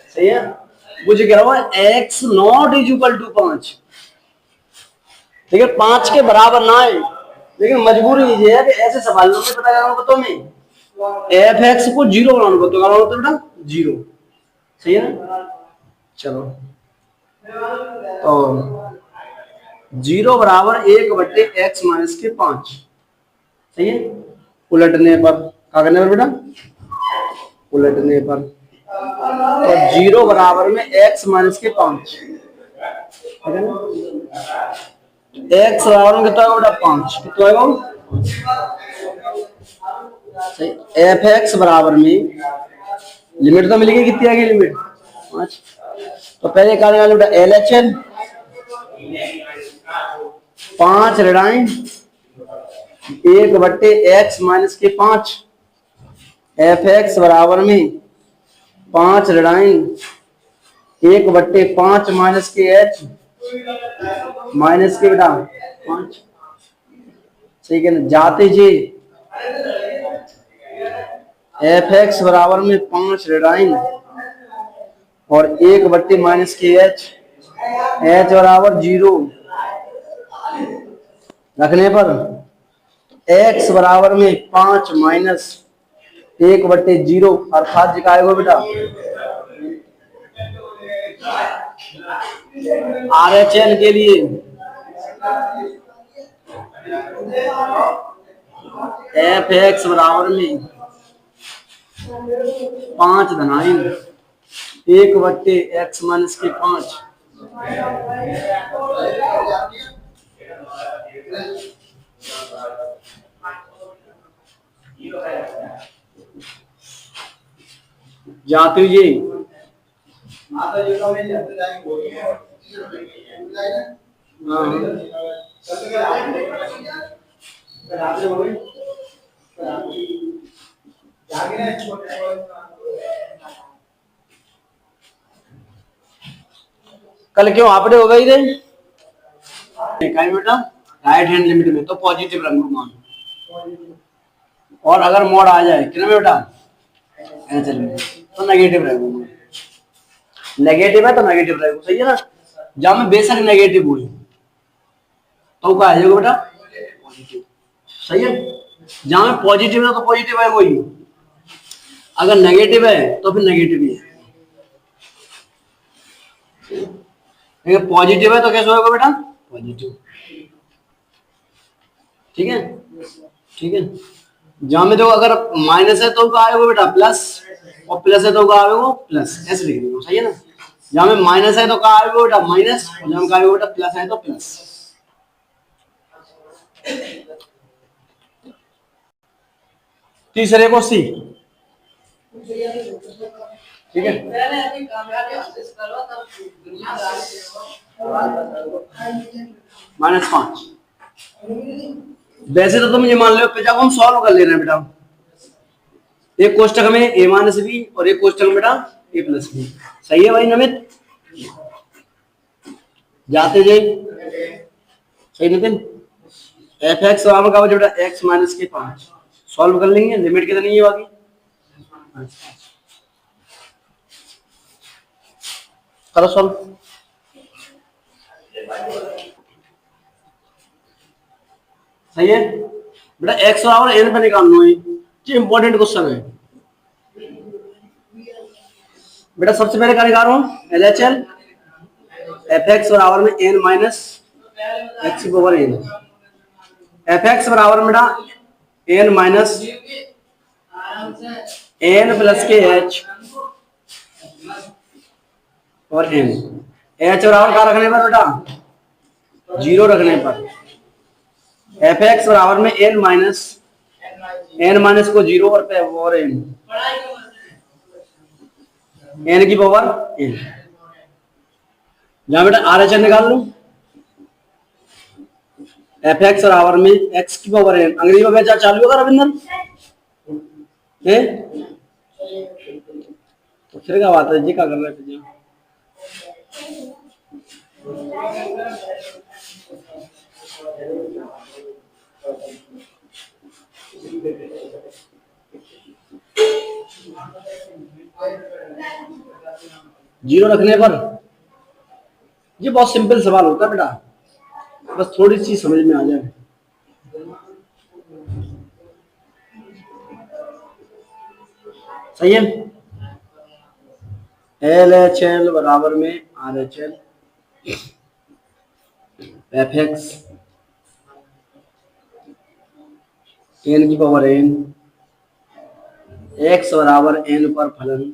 सही है। मुझे कह रहा हूँ x naught is equal to 5, ठीक है, 5 के बराबर ना है, लेकिन मजबूरी ये है कि ऐसे सवालों में पता करना होगा तुम्हें एफ एक्स को जीरो बनाना होगा, तो क्या होता है बेटा जीरो, सही है ना। चलो तो जीरो बराबर 1/x-5, सही है। उलटने पर क्या करने पर बेटा, उलटने पर, और जीरो बराबर में x-5, ठीक है ना। x बराबर में कितना होगा बेटा 5, कितना होगा सही। एफ एक्स बराबर में लिमिट तो मिलेगी, कितनी आएगी लिमिट 5। तो पहले क्या निकालें बेटा L H L, 5 ऋणाइन 1/x-5, F x बराबर में 5 ऋणाइन 1/5 माइनस के एच माइनस के बेटा 5, ठीक है ना। जाते जी एफ एक्स बराबर में 5 ऋणाइन और 1/, माइनस के एच, एच बराबर 0 रखने पर x बराबर में 5 माइनस 1/0, अर्थात दिखाएगा बेटा आर एच एल के लिए एफ एक्स बराबर में 5 धनाइन 1/x-5। जाते हुए कल क्यों आपने हो गई रे बेटा राइट हैंड लिमिट में तो पॉजिटिव रंग मान, और अगर मोड आ जाए कितने में बेटा एचएल में तो नेगेटिव रहेगा, नेगेटिव है तो नेगेटिव रहेगा, सही है ना। जहां में बेशक नेगेटिव हुई तो क्या आ जाएगा बेटा पॉजिटिव, सही है। जहां में पॉजिटिव है तो पॉजिटिव है वही, अगर नेगेटिव है तो फिर नेगेटिव ही है, पॉजिटिव है तो कैसे होगा बेटा पॉजिटिव, ठीक है, ठीक है। जहां में देखो अगर माइनस है तो क्या आएगा बेटा प्लस, और प्लस है तो क्या आएगा प्लस, ऐसे लिख देंगे, सही है ना। जहां में माइनस है तो क्या आएगा बेटा माइनस, और जहां में क्या आएगा बेटा प्लस है तो प्लस। तीसरे को सी, ठीक है। -5, वैसे तो तुम ये मान लो जब हम सॉल्व कर ले रहे हैं बेटा, एक कोष्टक में a माइनस बी और एक कोष्टक में बेटा a प्लस बी, सही है भाई नमित, जाते जाए सही नितिन। एफ एक्स बराबर का बेटा x-5 सॉल्व कर लेंगे, लिमिट कितनी है बाकी करो सॉल्व। सही है बेटा, x बराबर n पे निकालना है, ये इंपॉर्टेंट क्वेश्चन है बेटा। सबसे पहले क्या निकाल रहा हूँ L H L, F x बराबर में n minus x over n, F x बराबर में बेटा n माइनस n प्लस के h और n, h बराबर क्या रखने पर बेटा 0 रखने पर, एफ एक्स बराबर में n माइनस को 0 और n, n की पावर n, जहां बेटा आर एच एन निकाल लो, एफ एक्स बराबर में x की पावर n, अंग्रेजी में बेचा चालू होगा रविंदर है, तो फिर क्या बात है जी, क्या कर रहे हैं जीरो रखने पर, ये बहुत सिंपल सवाल होता है बेटा, बस थोड़ी सी समझ में आ जाए। सही है। LHL बराबर में RHL FX n की पावर n, x बराबर n पर फलन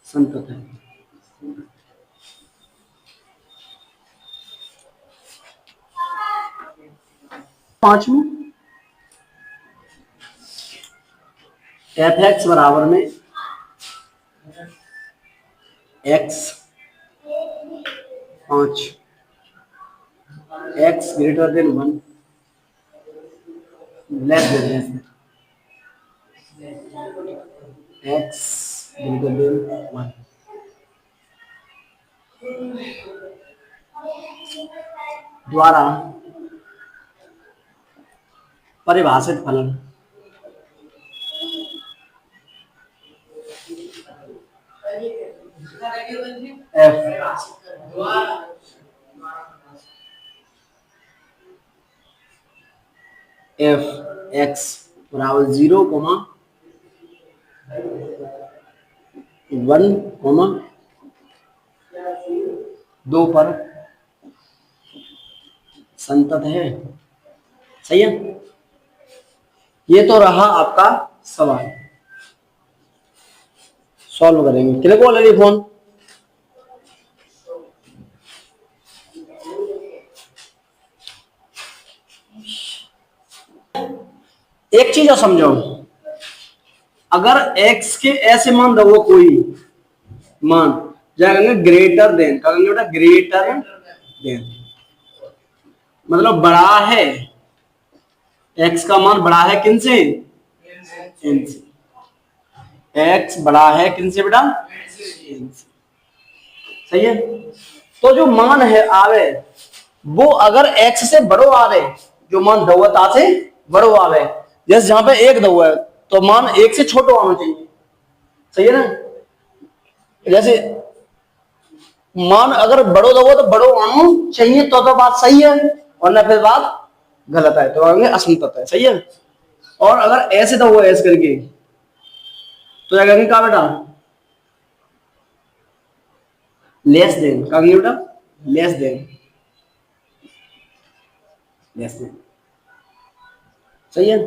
संतत है। पांचवी, FX बराबर में x 5, x greater than 1, less than x greater than 1, द्वारा परिभाषित फलन f x बराबर 0, 1, 2 पर संतत है। सही है। ये तो रहा आपका सवाल, सॉल्व करेंगे। कितने को ऑलरेडी फोन? एक चीज और समझो, अगर x के ऐसे मान दो, कोई मान जाएगा ग्रेटर देन, बेटा ग्रेटर देन मतलब बड़ा है, x का मान बड़ा है किन से? n से। x बड़ा है किन से बेटा? n से। सही है। तो जो मान है आवे वो अगर x से बड़ो आवे, जो मान दौता से बड़ो आवे, जैसे जहां पे एक दो है तो मान एक से छोटो आना चाहिए। सही है ना। जैसे मान अगर बड़ो दो तो बड़ो आना चाहिए, तो बात सही है, और ना फिर बात गलत है, तो आएंगे असंतत है। सही है। और अगर ऐसे दो ऐसे करके तो क्या कहेंगे क्या बेटा? Less than. कहेंगे बेटा लेस देन, लेस देन। सही है।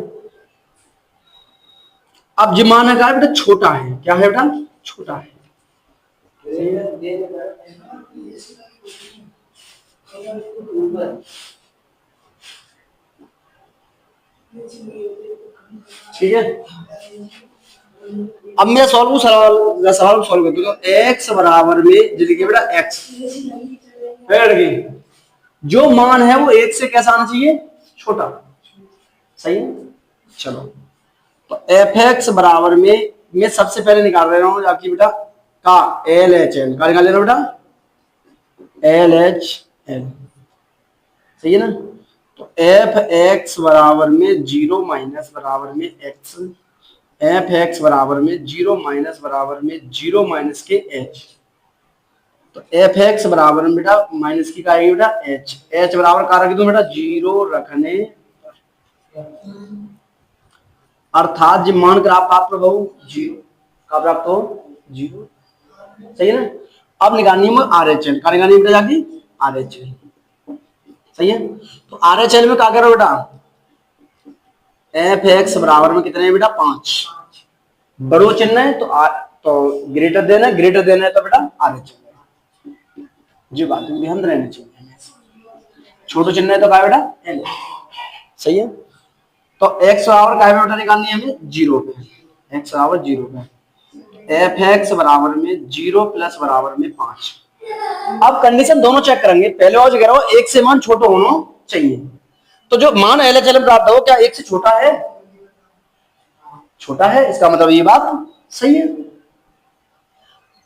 अब जो मान है क्या बेटा? छोटा है। क्या है बेटा? छोटा है। ठीक है। अब मैं सवाल सॉल्व करता हूँ। x बराबर में देखिए बेटा x जो मान है वो एक से कैसा आना चाहिए? छोटा। सही है। चलो तो fx बराबर में मैं सबसे पहले निकाल रहा हूँ आपकी बेटा का LHL का निकाल लेना बेटा, LHL। सही है ना। तो fx बराबर में 0 माइनस बराबर में x, fx बराबर में 0 माइनस बराबर में 0 माइनस के h, तो fx बराबर में बेटा माइनस की का आएगी बेटा h, h बराबर का रख दूं बेटा 0 रखने, अर्थात जो मान का प्राप्त हो 0 का प्राप्त हो 0। सही है ना। अब निकालनी है RHL का, निकालनी बेटा जाके RHL। सही है। तो RHL में क्या करो बेटा? fx बराबर में कितने बेटा? 5। बड़ो चिन्ह है तो ग्रेटर देना है, ग्रेटर देना है तो बेटा RHL। जी बात ध्यान रहना चाहिए। छोटो चिन्ह है तो क्या बेटा? L। सही है। तो x बराबर का बेटा निकालनी है हमें 0 पे, x बराबर 0 पे, fx बराबर में 0 प्लस बराबर में 5। अब कंडीशन दोनों चेक करेंगे। पहले और जो कह रहा हूं एक से मान छोटा होना चाहिए, तो जो मान LHL प्राप्त हो क्या एक से छोटा है? छोटा है, इसका मतलब ये बात सही है।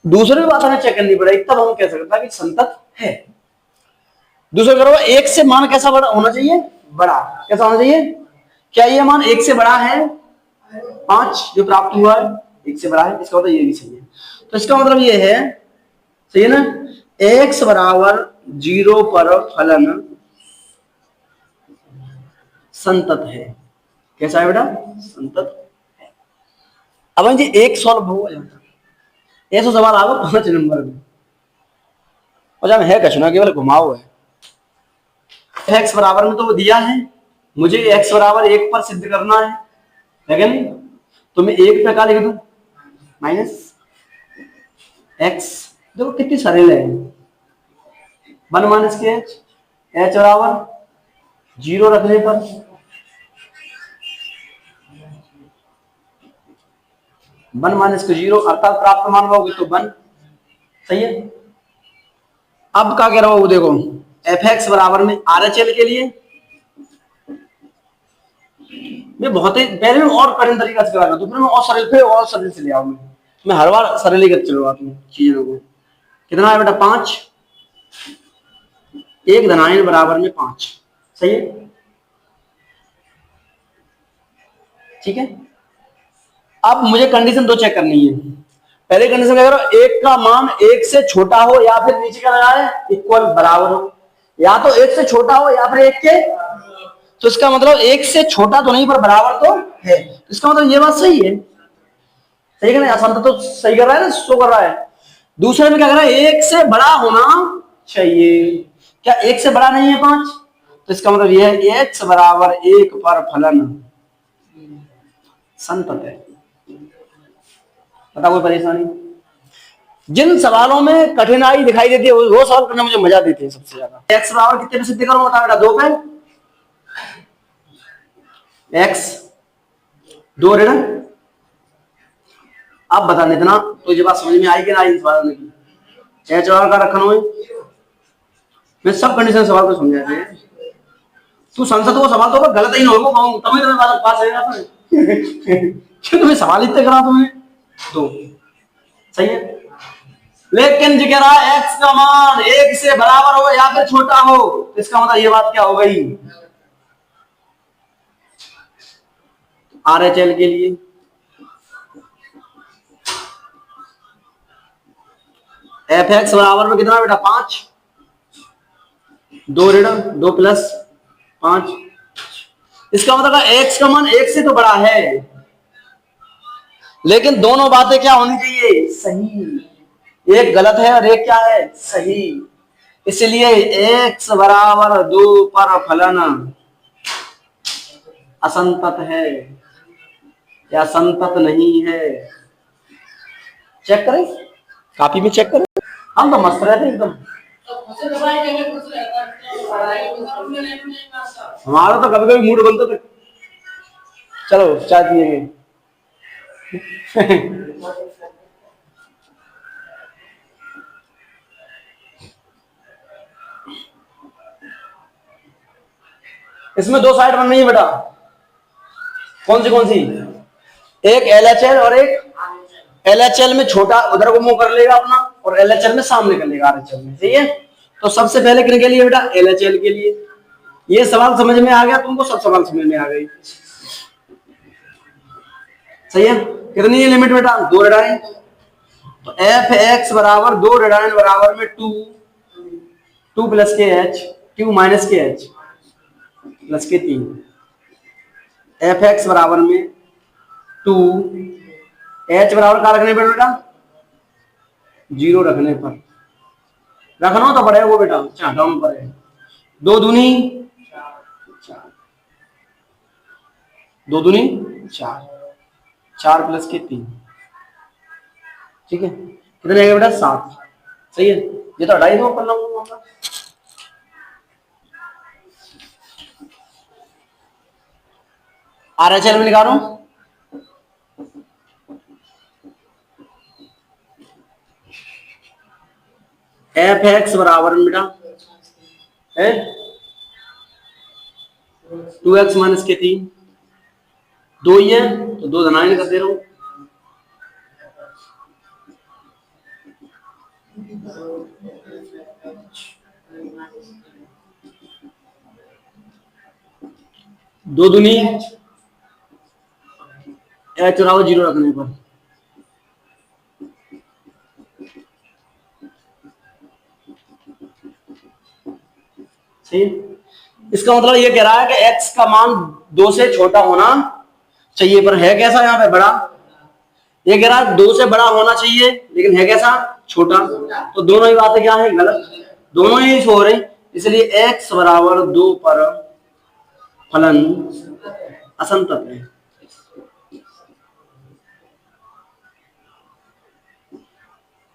दूसरी बात हमें चेक करनी पड़ेगी, तब हम कह सकते हैं कि संतत है। दूसरा करो एक से मान कैसा बड़ा होना चाहिए? बड़ा। कैसा होना चाहिए? क्या ये मान एक से बड़ा है? 5 जो प्राप्त हुआ है एक से बड़ा है, इसका मतलब ये भी सही है। तो इसका मतलब ये है, सही है ना, x बराबर 0 पर फलन संतत है। कैसा है बेटा? संतत है। अब जी एक सॉल्व हो जाता, ऐसा सवाल आ गया 5 नंबर में, और जब है कछुना केवल घुमाओ है। x बराबर में तो वो दिया है, मुझे x बराबर 1 पर सिद्ध करना है क्या नहीं? तो मैं 1 पे क्या लिख दूं? Minus x। देखो कितनी सरल है, 1 माइनस के h बराबर 0 रखने पर 1 माइनस के 0 अर्थात प्राप्त मान लोगे तो 1। सही है। अब क्या कह रहा हूं देखो, f(x) बराबर में RHL के लिए मैं बहुत ही पहले में और कठिन तरीका से करा, तो फिर मैं और सरल से ले आऊं। मैं हर बार सरल ही कर चलो आपने चीजों को। कितना है बेटा? 5। 1 धनायन बराबर में 5। सही है, ठीक है। अब मुझे कंडीशन 2 चेक करनी है। पहले कंडीशन क्या करो, 1 का मान 1 से छोटा हो या फिर नीचे का लगाए इक्वल बराबर हो, या तो 1 से छोटा हो या फिर 1 के, तो इसका मतलब 1 से छोटा तो नहीं पर बराबर तो है, इसका मतलब ये बात सही है। सही है ना? असंत तो सही कर रहा है ना, शो कर रहा है। दूसरे में क्या कर रहा है, 1 से बड़ा होना चाहिए। क्या 1 से बड़ा नहीं है 5? तो इसका मतलब यह है x बराबर 1 पर फलन संतत है। पता कोई परेशानी? जिन सवालों में कठिनाई दिखाई देती है वो सवाल करना मुझे मजा देते हैं सबसे ज्यादा। x बराबर कितने पे सिद्ध करूं? बता बेटा। 2 पे x 2 रे ना। अब बता इतना तो ये बात समझ में आई कि ना आई? सवाल की h बराबर का रखना है, मैं सब कंडीशन सवाल को समझा रहे हैं। तू संसद को सवाल तो गलत ही ना हो कहूं तभी तो मैं पास रहेगा क्यों तुम्हें सवाल इतने करा तुम्हें तो। सही है, लेकिन जो कह रहा है x का मान 1 से बराबर हो या फिर छोटा हो, तो इसका मतलब ये बात क्या हो गई? RHL के लिए f(x) बराबर में कितना बेटा? 5। 2 ऋण 2 प्लस 5। इसका मतलब x का मान 1 से तो बड़ा है, लेकिन दोनों बातें क्या होनी चाहिए? सही। एक गलत है और एक क्या है? सही। इसलिए x बराबर 2 पर फलन असंतत है या संतत नहीं है। चेक करें, कॉपी में चेक करें। हम तो मस्त रहते एकदम, हमारा तो कभी कभी मूड बनता था चलो चाय पिएंगे इसमें 2 साइड बननी है बेटा। कौन सी? एक LHL और एक LHL में छोटा उधर को मुंह कर लेगा अपना और LHL में सामने कर लेगा RHL में। सही है, तो सबसे पहले किन के लिए बेटा? LHL के लिए। ये सवाल समझ में आ गया तुमको? सब सवाल समझ में आ गई। सही है, कितनी है लिमिट बेटा? 2 ऋणायन। तो f(x) बराबर 2 ऋणायन बराबर में 2 प्लस के h 2 माइनस के h प्लस के 3। f(x) बराबर में 2 h बराबर क्या रखने पर बेटा? 0 रखने पर। रखना तो पड़ेगा वो बेटा, डाउन पर है। 2 दूनी 4, 2 दूनी 4, 4 प्लस के 3। ठीक है, कितने आएगा बेटा? 7। सही है, ये तो 2.5 कर लूंगा। RHL में निकाल रहा हूं। f(x) बराबर में बेटा है 2x माइनस के 3। 2 ही है तो 2 धनायन कर दे रहा हूं। दो दूनी h बराबर 0 रखने पर सही है। इसका मतलब ये कह रहा है कि x का मान 2 से छोटा होना चाहिए, पर है कैसा यहाँ पे बड़ा। ये कह रहा है 2 से बड़ा होना चाहिए लेकिन है कैसा छोटा। तो दोनों ही बातें क्या है गलत, दोनों ही हो रही। इसलिए x बराबर 2 पर फलन असंतत है।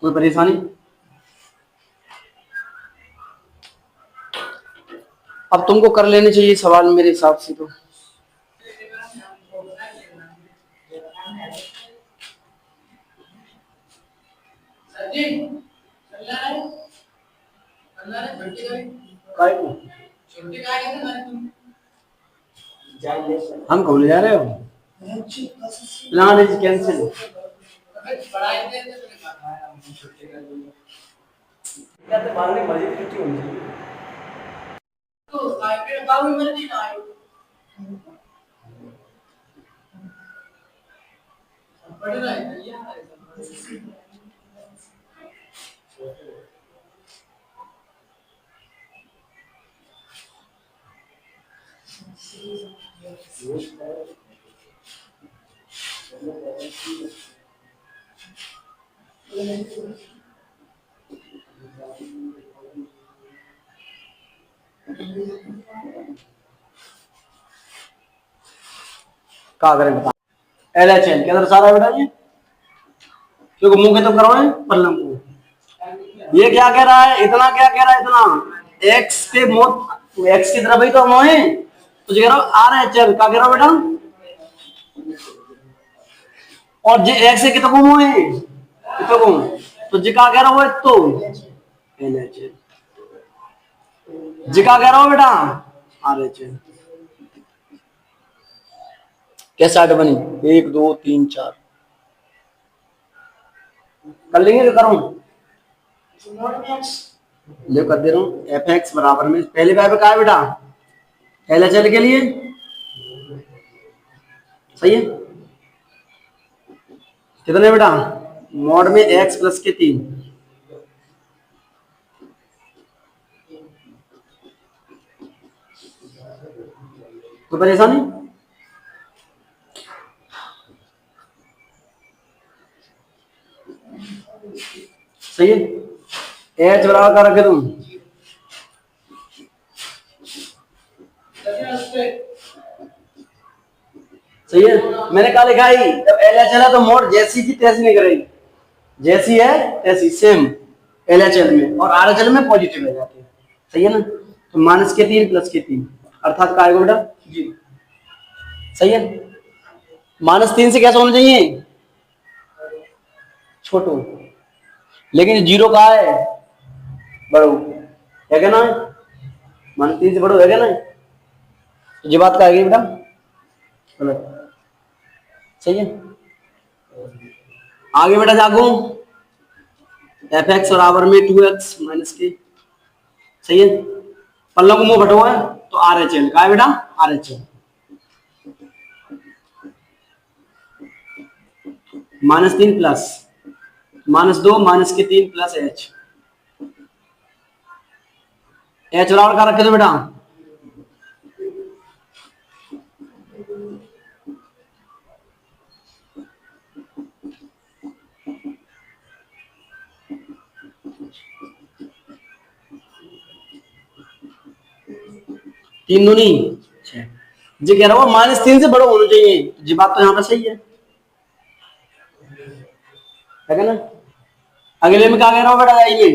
कोई परेशानी। अब तुमको कर लेने चाहिए सवाल मेरे हिसाब से तो। हम कौन जा रहे हो कैंसिल। क्या करें बता। LHN क्या दर्शा रहा है बेटा ये, क्योंकि मुंह के तो करो पल्लम को। ये क्या कह रहा है, इतना क्या कह रहा है, इतना x के मोड x की तरफ ही तो मोह है, तो कह रहा हूं RHL क्या कह रहा हूं बेटा। और जे x से कितना मोह है कितना को, तो जी क्या कह रहा हूं तो LHL, जी क्या कह रहा हूं बेटा RHL। कैसा आइट बनी 1 2 3 4 कर लेंगे, करूं ले कर दे रहा हूं। fx बराबर में पहले का है बेटा LHL के लिए, सही है। कितने बेटा मॉड में x प्लस के 3, कोई परेशानी। सही है, h बराबर कर रखे तुम, सही है। मैंने कहा लिखा ही जब LHL है तो मोड जैसी की तैसी नहीं करेगी, जैसी है तैसी सेम LHL में, और RHL में पॉजिटिव रह जाती है, सही है ना। तो माइनस के 3 प्लस के 3 अर्थात का आएगा बेटा जी, सही है। -3 से कैसा होना चाहिए छोटो, लेकिन 0 का है बड़ो, है क्या ना, -3 से बड़ो है क्या ना, तो ये बात का आएगी बेटा गलत, सही है। आगे बेटा जागो fx बराबर में 2x माइनस के, सही है। पल्ला को मुंह भटो है तो RHL का है बेटा RHL, -3 प्लस -2 माइनस के 3 प्लस h, h बराबर का रखे दो बेटा 3 दूनी 6, जी कह रहा हूँ -3 से बड़ा होना चाहिए, जी बात तो यहाँ पर सही है ना। अगले में क्या कह रहा हूँ बेटा, ये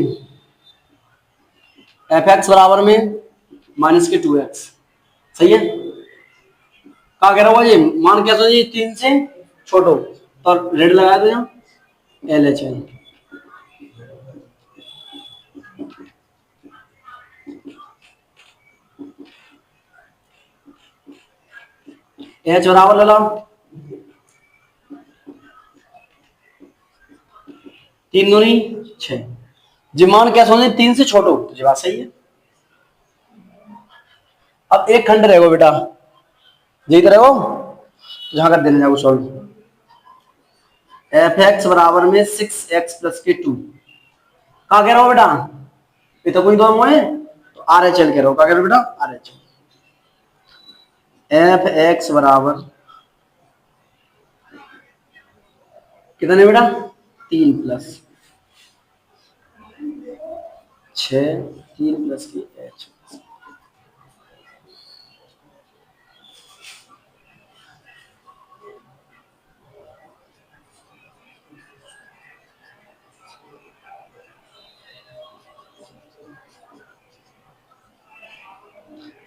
fx बराबर में माइनस के 2x, सही है। क्या कह रहा हूँ ये मान कैसा जी 3 से छोटो, तो रेड लगा दो यहाँ LHL, h बराबर ले लो 3 दूनी 6, जी मान कैसा होना 3 से छोटो, जी बात सही है। अब एक खंड रहेगा बेटा, यही तो रहेगा, जहां कर देने जाओ सॉल्व। fx बराबर में 6x प्लस के 2, क्या कह रहा हूं बेटा, ये तो कोई दो है तो RHL कह रहा हूँ, क्या कह रहे हो बेटा, RHL। एफ एक्स बराबर कितने बेटा, 3 + 6, 3 + की एच।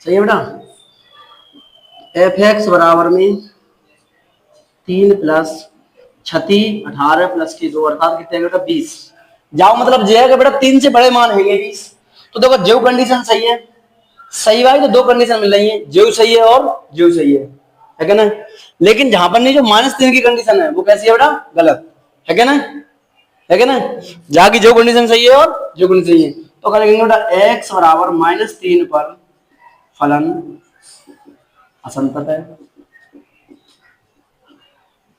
सही है बेटा। एफ एक्स बराबर में 3 + 36, 18 + की 2 अर्थात कितने बेटा, 20। जाओ मतलब जो है कि बेटा 3 से बड़े मान है 20। तो देखो जो कंडीशन सही है, सही भाई, तो दो कंडीशन मिल रही है, जो सही है और जो सही है क्या ना। लेकिन जहां पर नहीं, जो -3 की कंडीशन है वो कैसी है बेटा, गलत है क्या ना, है क्या ना। जहां की जो कंडीशन सही है और जो कंडीशन सही है, तो क्या लिखेंगे बेटा, x बराबर -3 पर फलन असंतत है,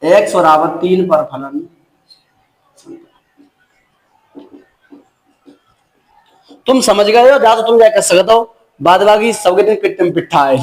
x बराबर 3 पर फलन। तुम समझ गए हो, जहां तो तुम क्या कर सकते हो, बाद बाकी सबके दिन पिट्ठा है।